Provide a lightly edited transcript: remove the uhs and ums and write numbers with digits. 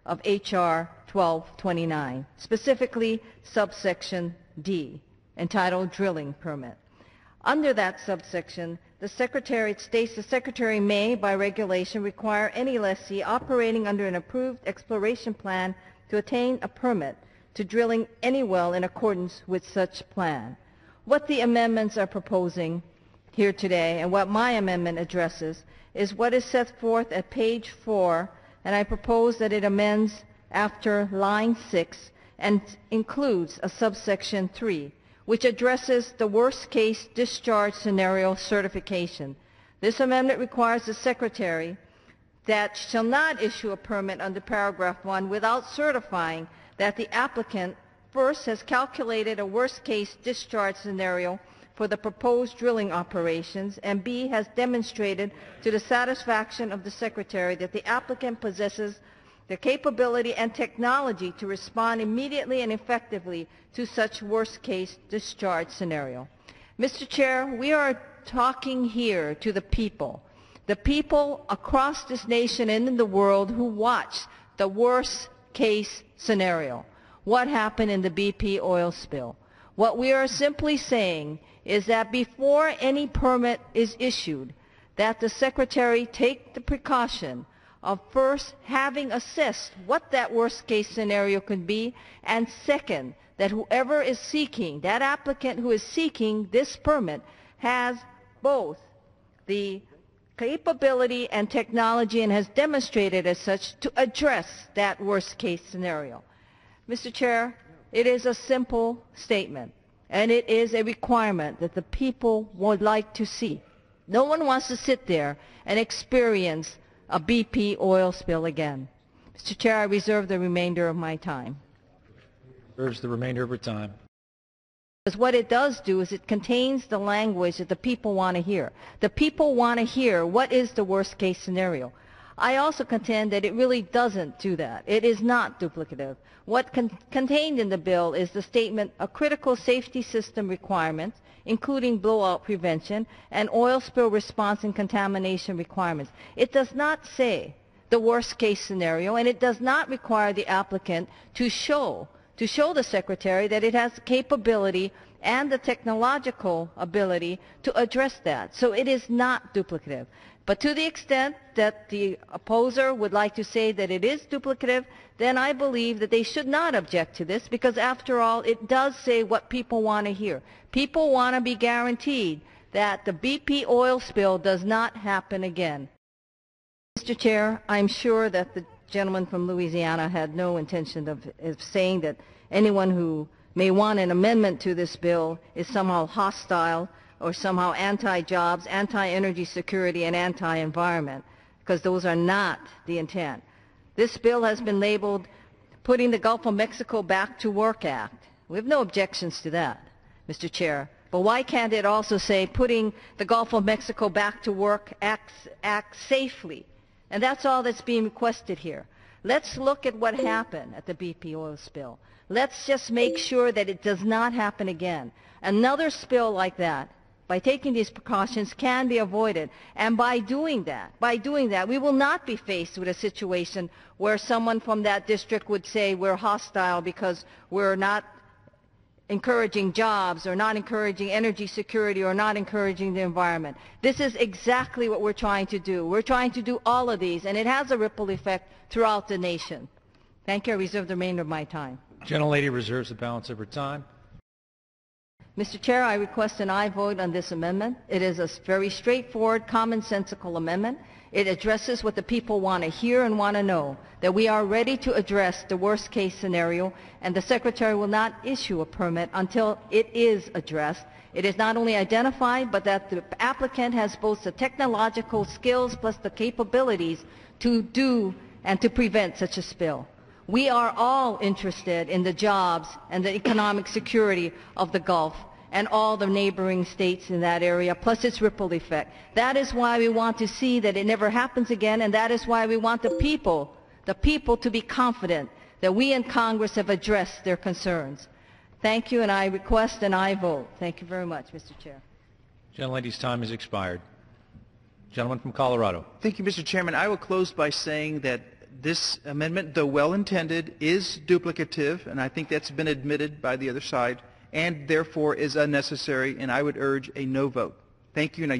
of H.R. 1229, specifically subsection D, entitled Drilling Permit. Under that subsection, the Secretary states the Secretary may, by regulation, require any lessee operating under an approved exploration plan to attain a permit to drilling any well in accordance with such plan. What the amendments are proposing here today, and what my amendment addresses, is what is set forth at page 4, and I propose that it amends after line 6 and includes a subsection 3, which addresses the worst-case discharge scenario certification. This amendment requires the Secretary that shall not issue a permit under paragraph 1 without certifying that the applicant first has calculated a worst-case discharge scenario for the proposed drilling operations, and B, has demonstrated to the satisfaction of the Secretary that the applicant possesses the capability and technology to respond immediately and effectively to such worst-case discharge scenario. Mr. Chair, we are talking here to the people across this nation and in the world who watched the worst-case scenario. What happened in the BP oil spill? What we are simply saying is that before any permit is issued, that the Secretary take the precaution of first having assessed what that worst-case scenario could be, and second, that whoever is seeking, that applicant who is seeking this permit, has both the capability and technology and has demonstrated as such to address that worst-case scenario. Mr. Chair, it is a simple statement, and it is a requirement that the people would like to see. No one wants to sit there and experience a BP oil spill again. Mr. Chair, I reserve the remainder of my time. Reserves the remainder of her time. Because what it does do is it contains the language that the people want to hear. The people want to hear what is the worst case scenario. I also contend that it really doesn't do that. It is not duplicative. What contained in the bill is the statement, a critical safety system requirements, including blowout prevention and oil spill response and contamination requirements. It does not say the worst case scenario, and it does not require the applicant to show the Secretary that it has the capability and the technological ability to address that. So it is not duplicative. But to the extent that the opposer would like to say that it is duplicative, then I believe that they should not object to this, because after all, it does say what people want to hear. People want to be guaranteed that the BP oil spill does not happen again. Mr. Chair, I'm sure that the gentleman from Louisiana had no intention of saying that anyone who may want an amendment to this bill is somehow hostile or somehow anti-jobs, anti-energy security, and anti-environment, because those are not the intent. This bill has been labeled Putting the Gulf of Mexico Back to Work Act. We have no objections to that, Mr. Chair. But why can't it also say Putting the Gulf of Mexico Back to Work Act safely? And that's all that's being requested here. Let's look at what happened at the BP oil spill. Let's just make sure that it does not happen again. Another spill like that, by taking these precautions, can be avoided. And by doing that, we will not be faced with a situation where someone from that district would say we're hostile because we're not encouraging jobs or not encouraging energy security or not encouraging the environment. This is exactly what we're trying to do. We're trying to do all of these, and it has a ripple effect throughout the nation. Thank you. I reserve the remainder of my time. Gentlelady reserves the balance of her time. Mr. Chair, I request an aye vote on this amendment. It is a very straightforward, commonsensical amendment. It addresses what the people want to hear and want to know, that we are ready to address the worst-case scenario, and the Secretary will not issue a permit until it is addressed. It is not only identified, but that the applicant has both the technological skills plus the capabilities to do and to prevent such a spill. We are all interested in the jobs and the economic security of the Gulf and all the neighboring states in that area, plus its ripple effect. That is why we want to see that it never happens again, and that is why we want the people to be confident that we in Congress have addressed their concerns. Thank you, and I request an aye vote. Thank you very much, Mr. Chair. Gentlelady's time has expired. Gentleman from Colorado. Thank you, Mr. Chairman. I will close by saying that this amendment, though well-intended, is duplicative, and I think that's been admitted by the other side, and therefore is unnecessary, and I would urge a no vote. Thank you. And I